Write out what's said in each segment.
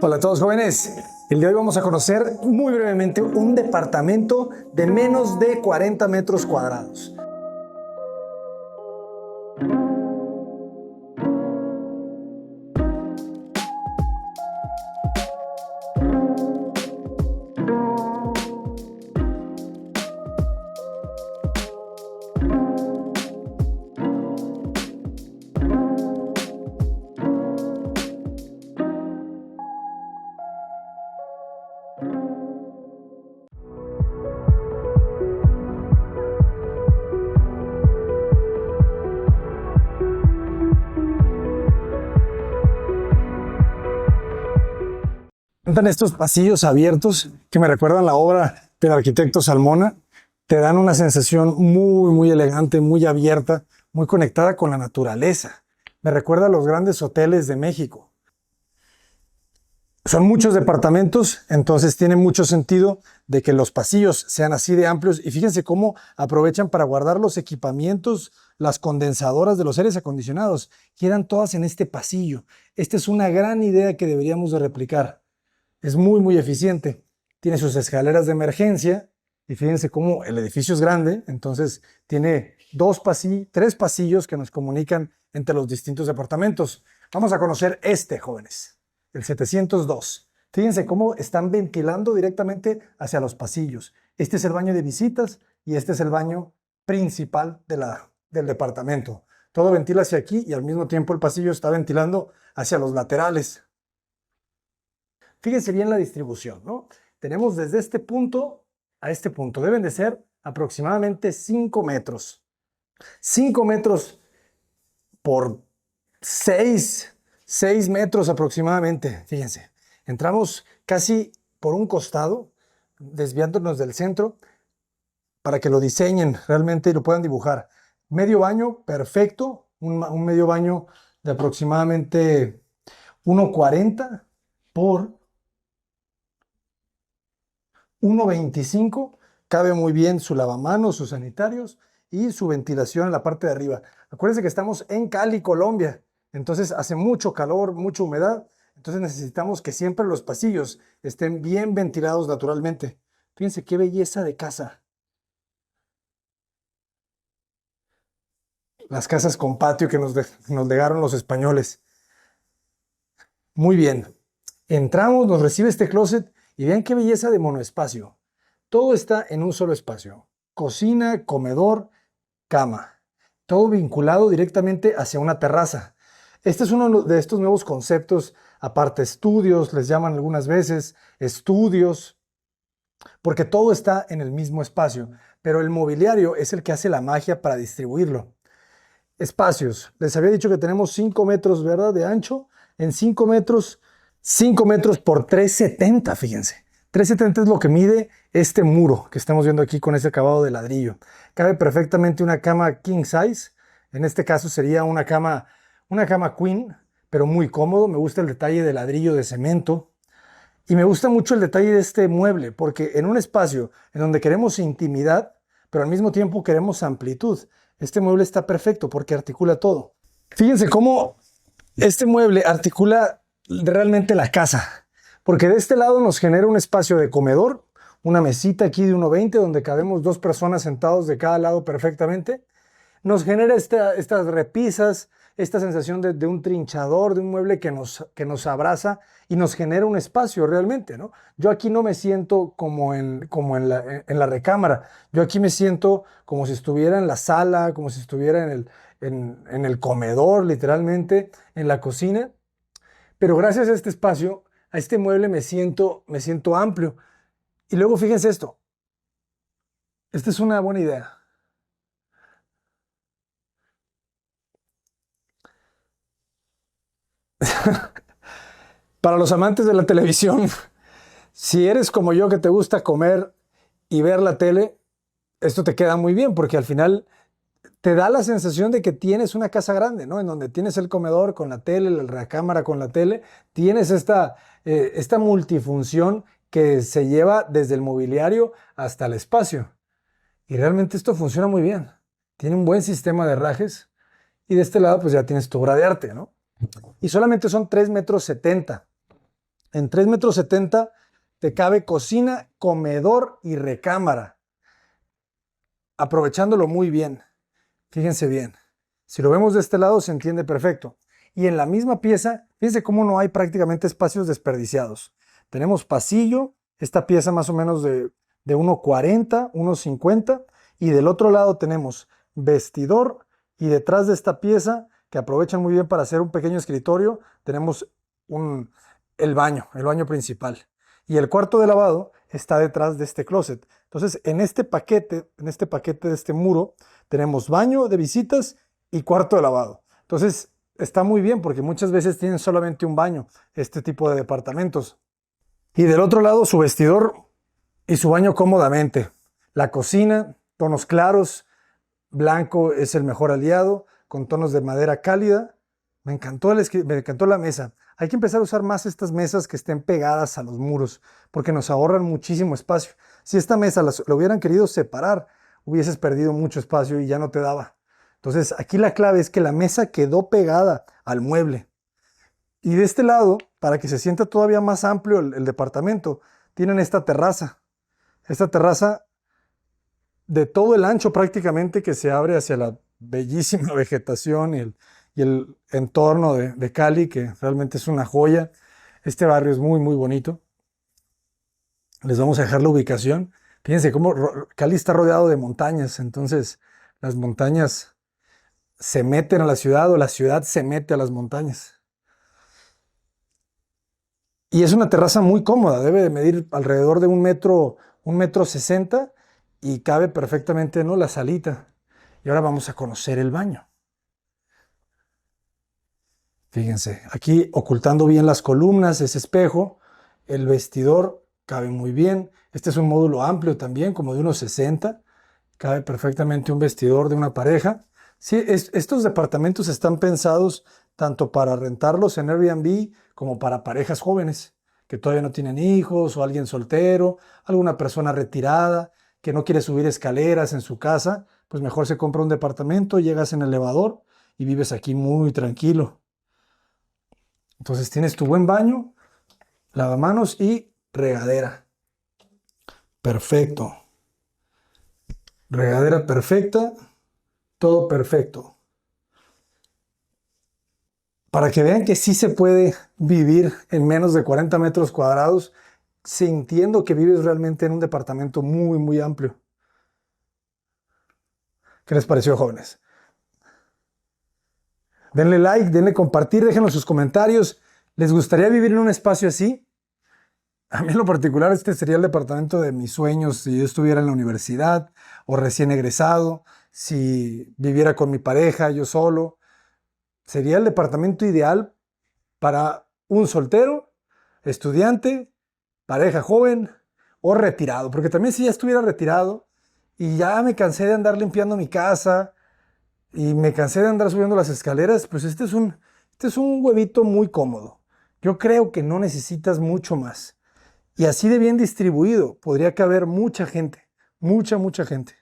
Hola a todos jóvenes, el día de hoy vamos a conocer muy brevemente un departamento de menos de 40 metros cuadrados. Están estos pasillos abiertos que me recuerdan la obra del arquitecto Salmona. Te dan una sensación muy elegante, muy abierta, muy conectada con la naturaleza. Me recuerda a los grandes hoteles de México. Son muchos departamentos, entonces tiene mucho sentido de que los pasillos sean así de amplios. Y fíjense cómo aprovechan para guardar los equipamientos, las condensadoras de los aires acondicionados. Quedan todas en este pasillo. Esta es una gran idea que deberíamos de replicar. Es muy eficiente. Tiene sus escaleras de emergencia y fíjense cómo el edificio es grande, entonces tiene tres pasillos que nos comunican entre los distintos departamentos. Vamos a conocer este, jóvenes, el 702. Fíjense cómo están ventilando directamente hacia los pasillos. Este es el baño de visitas y este es el baño principal del departamento. Todo ventila hacia aquí y al mismo tiempo el pasillo está ventilando hacia los laterales. Fíjense bien la distribución, ¿no? Tenemos desde este punto a este punto. Deben de ser aproximadamente 5 metros. 5 metros por 6 metros aproximadamente. Fíjense, entramos casi por un costado, desviándonos del centro, para que lo diseñen realmente y lo puedan dibujar. Medio baño, perfecto. Un medio baño de aproximadamente 1,40 por 1,25, cabe muy bien su lavamanos, sus sanitarios y su ventilación en la parte de arriba. Acuérdense que estamos en Cali, Colombia, entonces hace mucho calor, mucha humedad, entonces necesitamos que siempre los pasillos estén bien ventilados naturalmente. Fíjense qué belleza de casa. Las casas con patio que nos legaron los españoles. Muy bien. Entramos, nos recibe este closet y vean qué belleza de monoespacio. Todo está en un solo espacio. Cocina, comedor, cama. Todo vinculado directamente hacia una terraza. Este es uno de estos nuevos conceptos, aparte estudios, les llaman algunas veces, estudios, porque todo está en el mismo espacio, pero el mobiliario es el que hace la magia para distribuirlo. Espacios. Les había dicho que tenemos 5 metros, ¿verdad?, de ancho. En 5 metros por 3,70, fíjense. 3,70 es lo que mide este muro que estamos viendo aquí con ese acabado de ladrillo. Cabe perfectamente una cama king size. En este caso sería una cama queen, pero muy cómodo. Me gusta el detalle de ladrillo de cemento. Y me gusta mucho el detalle de este mueble, porque en un espacio en donde queremos intimidad, pero al mismo tiempo queremos amplitud, este mueble está perfecto porque articula todo. Fíjense cómo este mueble articula realmente la casa, porque de este lado nos genera un espacio de comedor, una mesita aquí de 1,20 donde cabemos 2 personas sentados de cada lado perfectamente. Nos genera estas repisas, esta sensación de un trinchador, de un mueble que nos abraza y nos genera un espacio realmente, ¿no? Yo aquí no me siento como en la recámara, yo aquí me siento como si estuviera en la sala, como si estuviera en el comedor, literalmente, en la cocina. Pero gracias a este espacio, a este mueble me siento amplio. Y luego fíjense esto. Esta es una buena idea. Para los amantes de la televisión, si eres como yo que te gusta comer y ver la tele, esto te queda muy bien porque al final te da la sensación de que tienes una casa grande, ¿no? En donde tienes el comedor con la tele, la recámara con la tele, tienes esta multifunción que se lleva desde el mobiliario hasta el espacio. Y realmente esto funciona muy bien. Tiene un buen sistema de herrajes y de este lado pues ya tienes tu obra de arte, ¿no? Y solamente son 3,70 metros. En 3,70 m te cabe cocina, comedor y recámara, aprovechándolo muy bien. Fíjense bien. Si lo vemos de este lado se entiende perfecto. Y en la misma pieza, fíjense cómo no hay prácticamente espacios desperdiciados. Tenemos pasillo, esta pieza más o menos de 1,40, 1,50. Y del otro lado tenemos vestidor y detrás de esta pieza, que aprovechan muy bien para hacer un pequeño escritorio, tenemos el baño principal. Y el cuarto de lavado está detrás de este closet. Entonces, en este paquete de este muro, tenemos baño de visitas y cuarto de lavado. Entonces, está muy bien porque muchas veces tienen solamente un baño, este tipo de departamentos. Y del otro lado, su vestidor y su baño cómodamente. La cocina, tonos claros, blanco es el mejor aliado, con tonos de madera cálida. Me encantó la mesa. Hay que empezar a usar más estas mesas que estén pegadas a los muros, porque nos ahorran muchísimo espacio. Si esta mesa la hubieran querido separar, hubieses perdido mucho espacio y ya no te daba. Entonces, aquí la clave es que la mesa quedó pegada al mueble. Y de este lado, para que se sienta todavía más amplio el departamento, tienen esta terraza. Esta terraza de todo el ancho prácticamente que se abre hacia la bellísima vegetación y el entorno de Cali, que realmente es una joya. Este barrio es muy, muy bonito. Les vamos a dejar la ubicación. Fíjense cómo Cali está rodeado de montañas, entonces las montañas se meten a la ciudad o la ciudad se mete a las montañas. Y es una terraza muy cómoda, debe de medir alrededor de 1,60 m y cabe perfectamente, ¿no?, la salita. Y ahora vamos a conocer el baño. Fíjense, aquí ocultando bien las columnas, ese espejo, el vestidor cabe muy bien. Este es un módulo amplio también, como de 1,60 m. Cabe perfectamente un vestidor de una pareja. Sí, estos departamentos están pensados tanto para rentarlos en Airbnb como para parejas jóvenes que todavía no tienen hijos o alguien soltero, alguna persona retirada que no quiere subir escaleras en su casa, pues mejor se compra un departamento, llegas en elevador y vives aquí muy tranquilo. Entonces tienes tu buen baño, lavamanos y regadera. Perfecto. Regadera perfecta, todo perfecto. Para que vean que sí se puede vivir en menos de 40 metros cuadrados, sintiendo que vives realmente en un departamento muy, muy amplio. ¿Qué les pareció, jóvenes? Denle like, denle compartir, déjenos sus comentarios. ¿Les gustaría vivir en un espacio así? A mí en lo particular este sería el departamento de mis sueños si yo estuviera en la universidad o recién egresado, si viviera con mi pareja, yo solo. Sería el departamento ideal para un soltero, estudiante, pareja joven o retirado. Porque también si ya estuviera retirado y ya me cansé de andar limpiando mi casa y me cansé de andar subiendo las escaleras, pues este es un huevito muy cómodo. Yo creo que no necesitas mucho más. Y así de bien distribuido, podría caber mucha gente, mucha, mucha gente.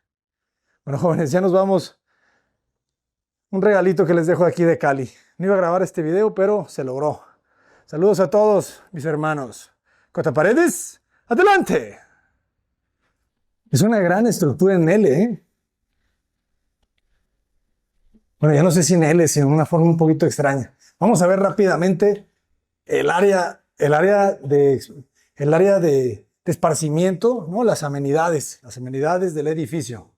Bueno, jóvenes, ya nos vamos. Un regalito que les dejo aquí de Cali. No iba a grabar este video, pero se logró. Saludos a todos mis hermanos. Cota Paredes, adelante. Es una gran estructura en L, ¿eh? Bueno, ya no sé si en L, sino en una forma un poquito extraña. Vamos a ver rápidamente el área de esparcimiento, ¿no? Las amenidades del edificio.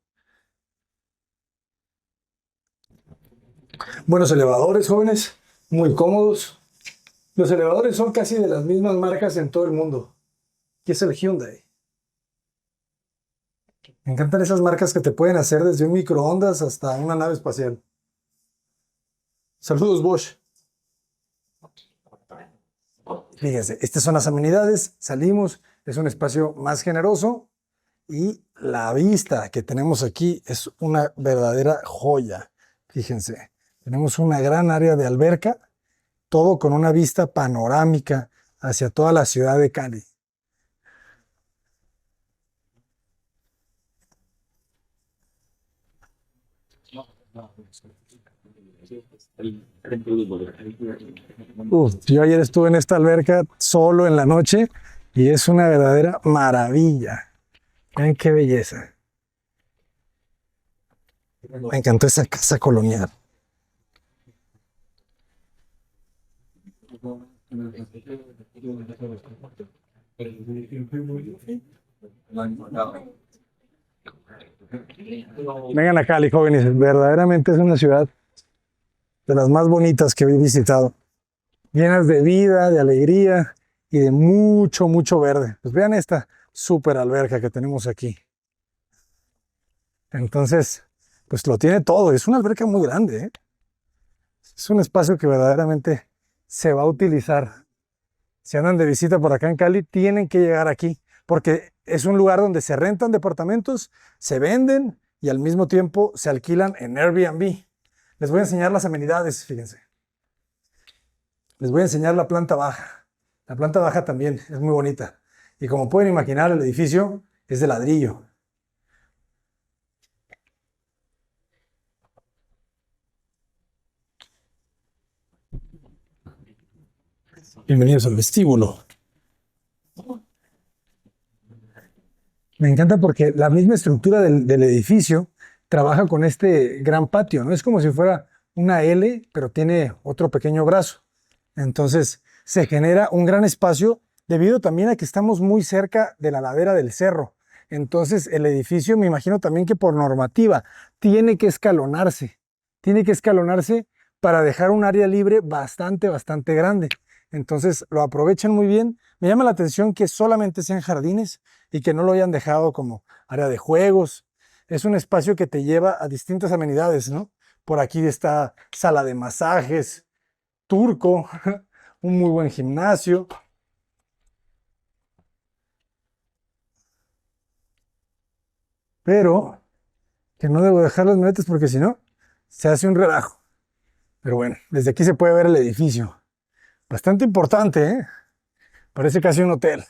Buenos elevadores, jóvenes, muy cómodos. Los elevadores son casi de las mismas marcas en todo el mundo. Aquí es el Hyundai. Me encantan esas marcas que te pueden hacer desde un microondas hasta una nave espacial. Saludos, Bosch. Fíjense, estas son las amenidades. Salimos, es un espacio más generoso y la vista que tenemos aquí es una verdadera joya. Fíjense, tenemos una gran área de alberca, todo con una vista panorámica hacia toda la ciudad de Cali. Yo ayer estuve en esta alberca solo en la noche y es una verdadera maravilla. Vean qué belleza. Me encantó esa casa colonial. Vengan a Cali, jóvenes. Verdaderamente es una ciudad de las más bonitas que he visitado. Llenas de vida, de alegría y de mucho, mucho verde. Pues vean esta súper alberca que tenemos aquí. Entonces, pues lo tiene todo. Es una alberca muy grande, ¿eh? Es un espacio que verdaderamente se va a utilizar. Si andan de visita por acá en Cali, tienen que llegar aquí, porque es un lugar donde se rentan departamentos, se venden y al mismo tiempo se alquilan en Airbnb. Les voy a enseñar las amenidades, fíjense. Les voy a enseñar la planta baja. La planta baja también es muy bonita. Y como pueden imaginar, el edificio es de ladrillo. Bienvenidos al vestíbulo. Me encanta porque la misma estructura del edificio trabaja con este gran patio, ¿no? Es como si fuera una L, pero tiene otro pequeño brazo. Entonces se genera un gran espacio debido también a que estamos muy cerca de la ladera del cerro. Entonces el edificio, me imagino también que por normativa, tiene que escalonarse para dejar un área libre bastante, bastante grande. Entonces lo aprovechan muy bien. Me llama la atención que solamente sean jardines y que no lo hayan dejado como área de juegos. Es un espacio que te lleva a distintas amenidades, ¿no? Por aquí está sala de masajes, turco, un muy buen gimnasio. Pero que no debo dejar los metes porque si no, se hace un relajo. Pero bueno, desde aquí se puede ver el edificio. Bastante importante, ¿eh? Parece casi un hotel.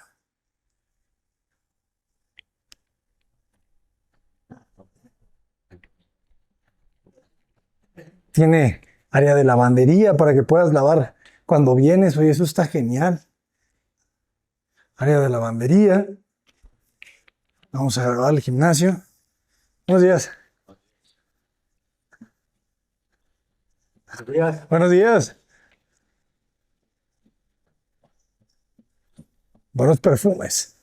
Tiene área de lavandería para que puedas lavar cuando vienes. Oye, eso está genial. Área de lavandería. Vamos a grabar el gimnasio. Buenos días. Buenos días. Buenos perfumes.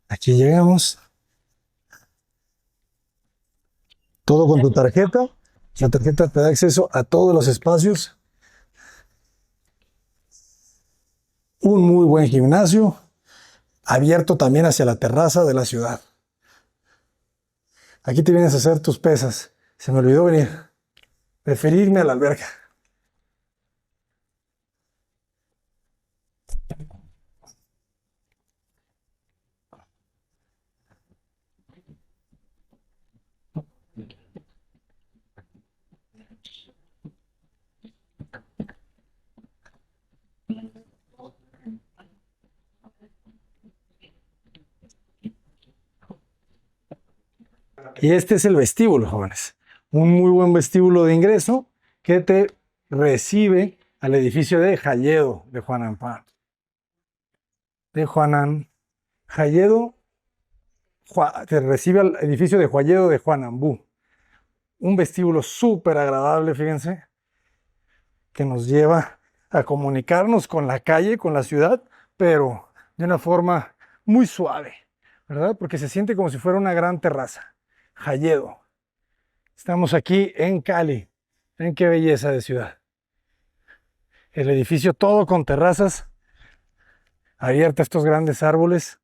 Aquí llegamos. Todo con tu tarjeta. La tarjeta te da acceso a todos los espacios. Un muy buen gimnasio, abierto también hacia la terraza de la ciudad. Aquí te vienes a hacer tus pesas. Se me olvidó venir. Preferí irme a la alberca. Y este es el vestíbulo, jóvenes. Un muy buen vestíbulo de ingreso que te recibe al edificio de Jalledo de Juanampá. De Juanan. Jalledo te recibe al edificio de Jalledo de Juanambú. Un vestíbulo súper agradable, fíjense, que nos lleva a comunicarnos con la calle, con la ciudad, pero de una forma muy suave, ¿verdad? Porque se siente como si fuera una gran terraza. Jalledo. Estamos aquí en Cali. Ven qué belleza de ciudad. El edificio todo con terrazas, abierta a estos grandes árboles.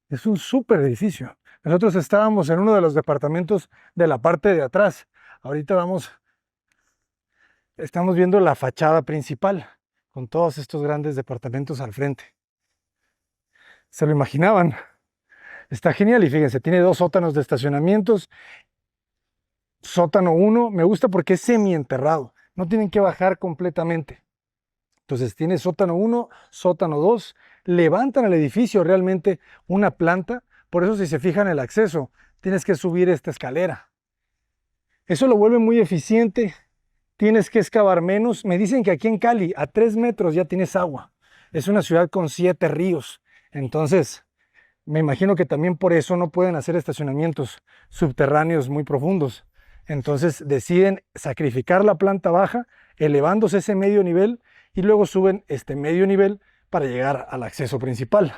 Es un súper edificio. Nosotros estábamos en uno de los departamentos de la parte de atrás. Ahorita estamos viendo la fachada principal con todos estos grandes departamentos al frente. ¿Se lo imaginaban? Está genial y fíjense, tiene dos sótanos de estacionamientos. Sótano 1, me gusta porque es semienterrado, no tienen que bajar completamente. Entonces tiene sótano 1, sótano 2, levantan el edificio realmente una planta, por eso si se fijan el acceso, tienes que subir esta escalera. Eso lo vuelve muy eficiente, tienes que excavar menos. Me dicen que aquí en Cali, a 3 metros ya tienes agua. Es una ciudad con 7 ríos, entonces me imagino que también por eso no pueden hacer estacionamientos subterráneos muy profundos. Entonces deciden sacrificar la planta baja, elevándose ese medio nivel y luego suben este medio nivel para llegar al acceso principal.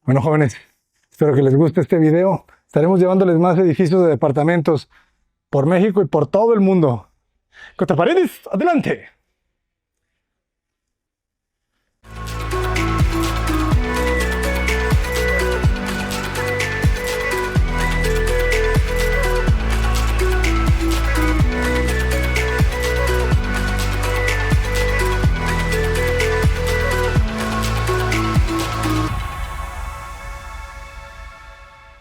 Bueno, jóvenes, espero que les guste este video. Estaremos llevándoles más edificios de departamentos por México y por todo el mundo. Contra paredes, adelante.